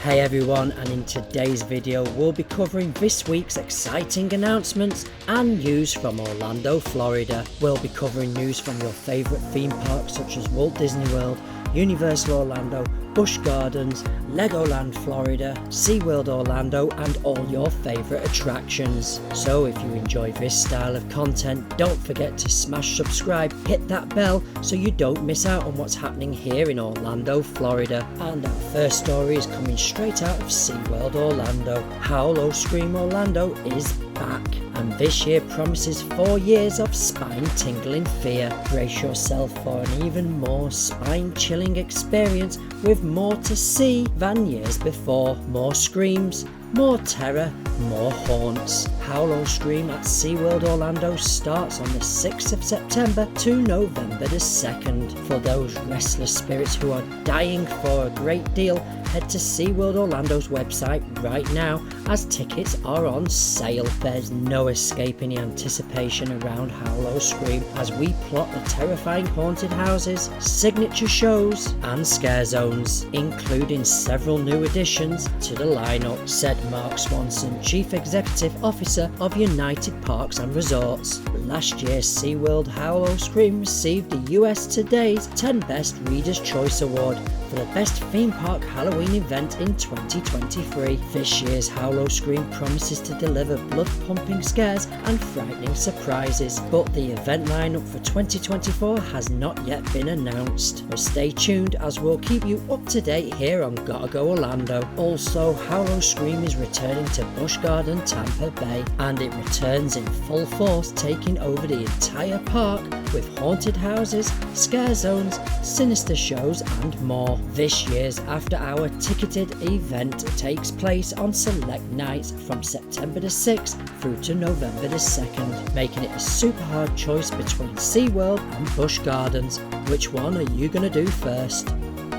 Hey everyone, and in today's video we'll be covering this week's exciting announcements and news from Orlando, Florida. We'll be covering news from your favourite theme parks such as Walt Disney World, Universal Orlando, Busch Gardens, Legoland Florida, SeaWorld Orlando, and all your favourite attractions. So if you enjoy this style of content, don't forget to smash subscribe, hit that bell so you don't miss out on what's happening here in Orlando, Florida. And our first story is coming straight out of SeaWorld Orlando. Howl O Scream Orlando is back, and this year promises 4 years of spine-tingling fear. Brace yourself for an even more spine-chilling experience with more to see than years before. More screams, more terror, more haunts. Howl O Scream at SeaWorld Orlando starts on the 6th of September to November the 2nd. For those restless spirits who are dying for a great deal, head to SeaWorld Orlando's website right now as tickets are on sale. There's no escaping the anticipation around Howl O Scream as we plot the terrifying haunted houses, signature shows and scare zones, including several new additions to the lineup, said Mark Swanson, Chief Executive Officer of United Parks and Resorts. Last year, SeaWorld Howl O Scream received the US Today's 10 Best Reader's Choice Award for the best theme park Halloween event in 2023. This year's Howl O Scream promises to deliver blood-pumping scares and frightening surprises, but the event lineup for 2024 has not yet been announced. So stay tuned as we'll keep you up to date here on Gotta Go Orlando. Also, Howl O Scream is returning to Busch Garden, Tampa Bay, and it returns in full force, taking over the entire park with haunted houses, scare zones, sinister shows and more. This year's after-hour ticketed event takes place on select nights from September the 6th through to November the 2nd, making it a super hard choice between SeaWorld and Busch Gardens. Which one are you going to do first?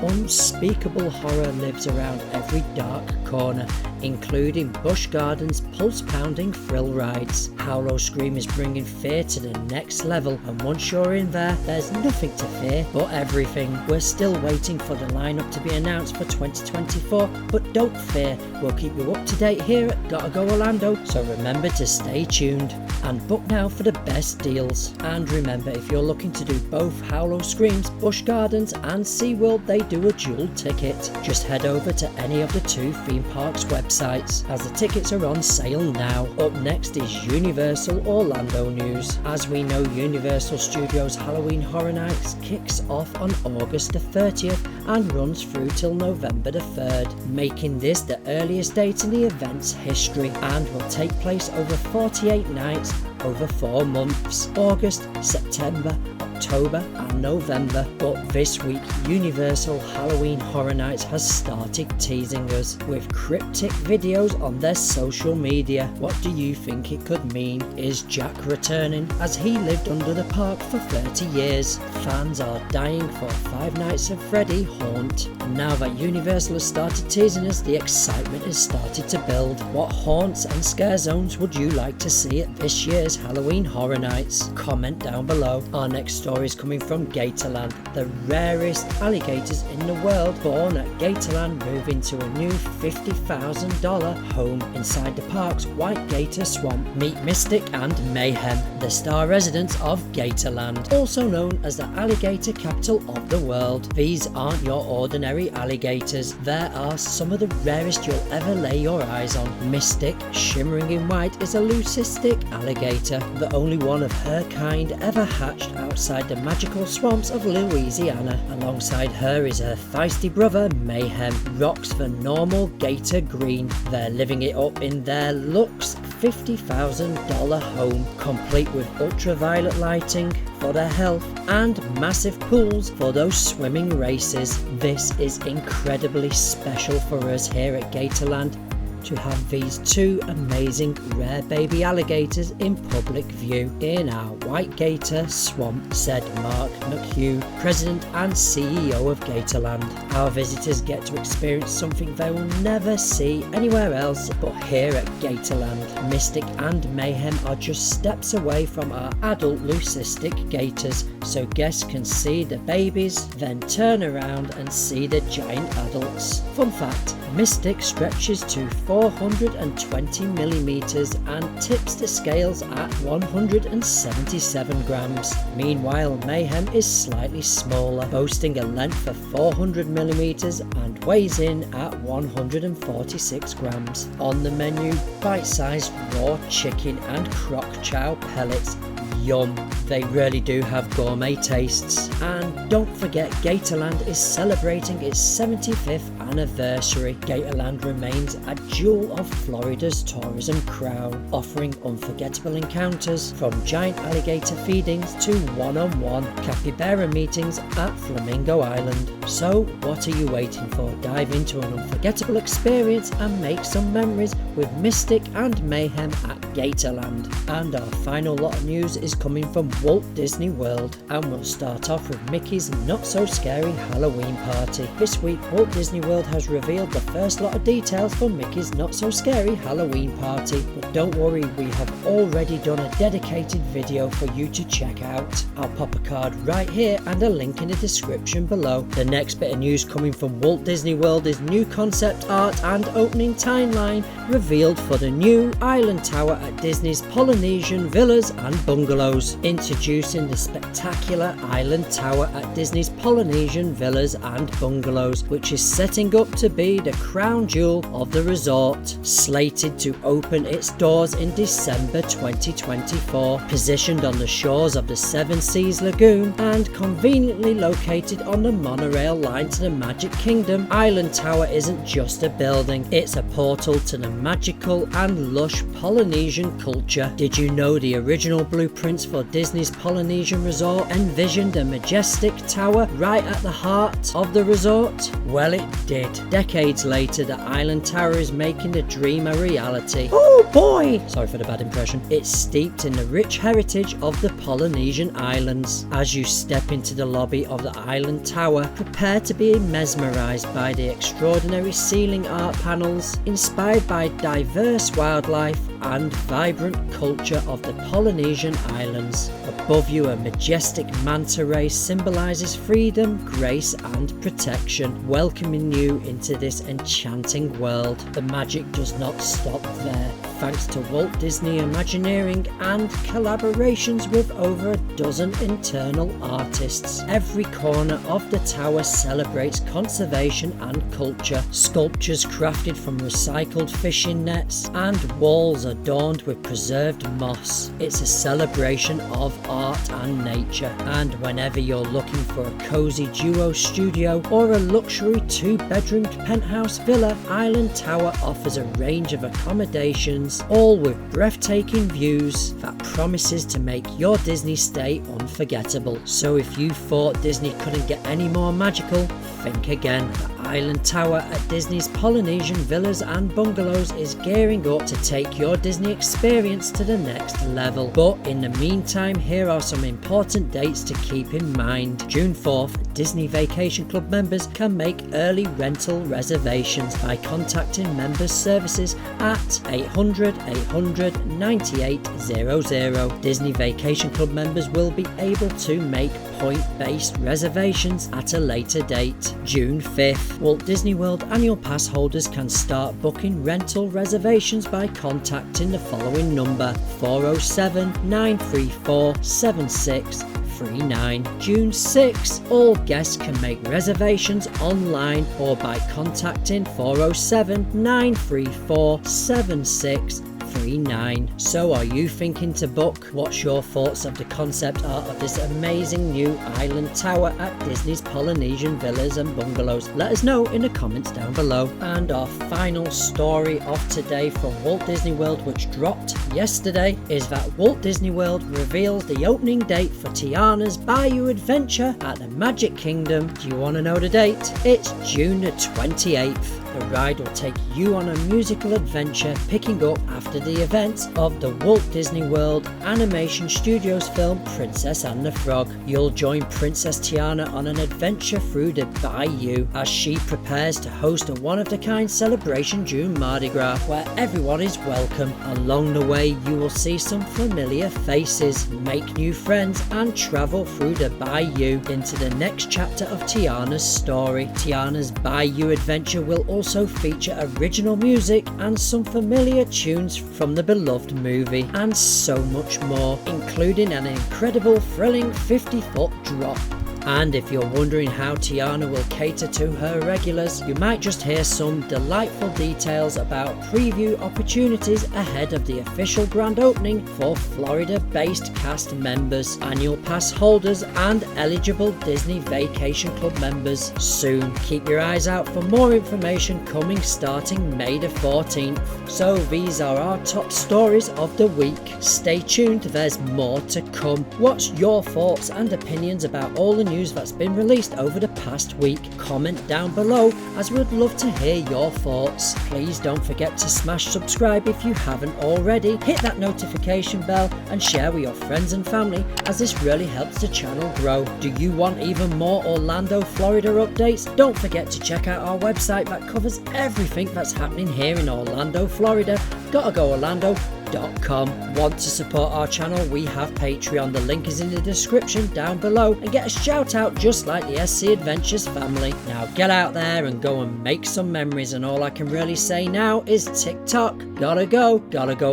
Unspeakable horror lives around every dark corner, including Busch Gardens' pulse-pounding thrill rides. Howl O Scream is bringing fear to the next level, and once you're in there, there's nothing to fear but everything. We're still waiting for the lineup to be announced for 2024, but don't fear, we'll keep you up to date here at Gotta Go Orlando, so remember to stay tuned and book now for the best deals. And remember, if you're looking to do both Howl O Screams, Busch Gardens and SeaWorld, they do a dual ticket. Just head over to any of the two theme parks websites as the tickets are on sale now. Up next is Universal Orlando news. As we know, Universal Studios Halloween Horror Nights kicks off on August the 30th and runs through till November the 3rd, making this the earliest date in the event's history, and will take place over 48 nights over 4 months: August, September, October and November. But this week, Universal Halloween Horror Nights has started teasing us with cryptic videos on their social media. What do you think it could mean? Is Jack returning, as he lived under the park for 30 years? Fans are dying for Five Nights at Freddy haunt, and now that Universal has started teasing us, the excitement has started to build. What haunts and scare zones would you like to see at this year's Halloween Horror Nights? Comment down below. Our next story is coming from GatorLand. The rarest alligators in the world born at GatorLand move into a new $50,000 home inside the park's White Gator Swamp. Meet Mystic and Mayhem, the star residents of GatorLand, also known as the alligator capital of the world. These aren't your ordinary alligators. There are some of the rarest you'll ever lay your eyes on. Mystic, shimmering in white, is a leucistic alligator, the only one of her kind ever hatched outside the magical swamps of Louisiana. Alongside her is her feisty brother Mayhem, rocks the normal gator green. They're living it up in their Lux $50,000 home, complete with ultraviolet lighting for their health and massive pools for those swimming races. This is incredibly special for us here at GatorLand, to have these two amazing rare baby alligators in public view in our White Gator Swamp, said Mark McHugh, President and CEO of GatorLand. Our visitors get to experience something they will never see anywhere else but here at GatorLand. Mystic and mayhem are just steps away from our adult leucistic gators, so guests can see the babies, then turn around and see the giant adults. Fun fact, Mystic stretches to 420mm and tips the scales at 177 grams. Meanwhile, Mayhem is slightly smaller, boasting a length of 400mm and weighs in at 146 grams. On the menu, bite-sized raw chicken and crock chow pellets. Yum, they really do have gourmet tastes. And don't forget, GatorLand is celebrating its 75th anniversary. GatorLand remains a jewel of Florida's tourism crown, offering unforgettable encounters from giant alligator feedings to one-on-one capybara meetings at Flamingo Island. So what are you waiting for? Dive into an unforgettable experience and make some memories with Mystic and Mayhem at GatorLand. And our final lot of news is coming from Walt Disney World, and we'll start off with Mickey's Not So Scary Halloween Party. This week, Walt Disney World has revealed the first lot of details for Mickey's Not So Scary Halloween Party, but don't worry, we have already done a dedicated video for you to check out. I'll pop a card right here and a link in the description below. The next bit of news coming from Walt Disney World is new concept art and opening timeline revealed for the new Island Tower at Disney's Polynesian Villas and Bungalows. Introducing the spectacular Island Tower at Disney's Polynesian Villas and Bungalows, which is setting up to be the crown jewel of the resort, slated to open its doors in December 2024. Positioned on the shores of the Seven Seas Lagoon and conveniently located on the monorail line to the Magic Kingdom, Island Tower isn't just a building, it's a portal to the magical and lush Polynesian culture. Did you know the original blueprints for Disney's Polynesian Resort envisioned a majestic tower right at the heart of the resort? Well, it did. Decades later, the Island Tower is making the dream a reality. Oh boy! Sorry for the bad impression. It's steeped in the rich heritage of the Polynesian Islands. As you step into the lobby of the Island Tower, prepare to be mesmerized by the extraordinary ceiling art panels inspired by diverse wildlife and vibrant culture of the Polynesian Islands. Above you, a majestic manta ray symbolizes freedom, grace and protection, welcoming you into this enchanting world. The magic does not stop there. Thanks to Walt Disney Imagineering and collaborations with over a dozen internal artists, every corner of the tower celebrates conservation and culture. Sculptures crafted from recycled fishing nets and walls adorned with preserved moss. It's a celebration of art and nature, and whenever you're looking for a cozy duo studio or a luxury two-bedroomed penthouse villa, Island Tower offers a range of accommodations, all with breathtaking views that promises to make your Disney stay unforgettable. So if you thought Disney couldn't get any more magical, think again. The Island Tower at Disney's Polynesian Villas and Bungalows is gearing up to take your Disney experience to the next level. But in the meantime, here are some important dates to keep in mind. June 4th, Disney Vacation Club members can make early rental reservations by contacting members services at 800 800 9800. Disney Vacation Club members will be able to make point-based reservations at a later date. June 5th, Walt Disney World annual pass holders can start booking rental reservations by contacting the following number: 407 934 7639. June 6th, all guests can make reservations online or by contacting 407 934 7639. So are you thinking to book? What's your thoughts of the concept art of this amazing new Island Tower at Disney's Polynesian Villas and Bungalows? Let us know in the comments down below. And our final story of today from Walt Disney World, which dropped yesterday, is that Walt Disney World reveals the opening date for Tianna's Bayou adventure at the Magic Kingdom. Do you want to know the date? It's June the 28th. The ride will take you on a musical adventure, picking up after the events of the Walt Disney World Animation Studios film Princess and the Frog. You'll join Princess Tianna on an adventure through the Bayou as she prepares to host a one-of-a-kind celebration during Mardi Gras, where everyone is welcome. Along the way, you will see some familiar faces, make new friends, and travel through the Bayou into the next chapter of Tianna's story. Tianna's Bayou adventure will also feature original music and some familiar tunes from the beloved movie, and so much more, including an incredible thrilling 50-foot drop. And if you're wondering how Tianna will cater to her regulars, you might just hear some delightful details about preview opportunities ahead of the official grand opening for Florida-based cast members, annual pass holders, and eligible Disney Vacation Club members soon. Keep your eyes out for more information coming starting May the 14th. So these are our top stories of the week. Stay tuned, there's more to come. What's your thoughts and opinions about all the news that's been released over the past week? Comment down below, as we'd love to hear your thoughts. Please don't forget to smash subscribe if you haven't already. Hit that notification bell and share with your friends and family, as this really helps the channel grow. Do you want even more Orlando, Florida updates? Don't forget to check out our website that covers everything that's happening here in Orlando, Florida. gottagoorlando.com. Want to support our channel? We have Patreon. The link is in the description down below, and get a shout out just like the SC Adventures family. Now get out there and go and make some memories, and all I can really say now is TikTok. Gotta go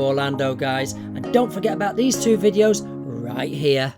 Orlando, guys, and don't forget about these two videos right here.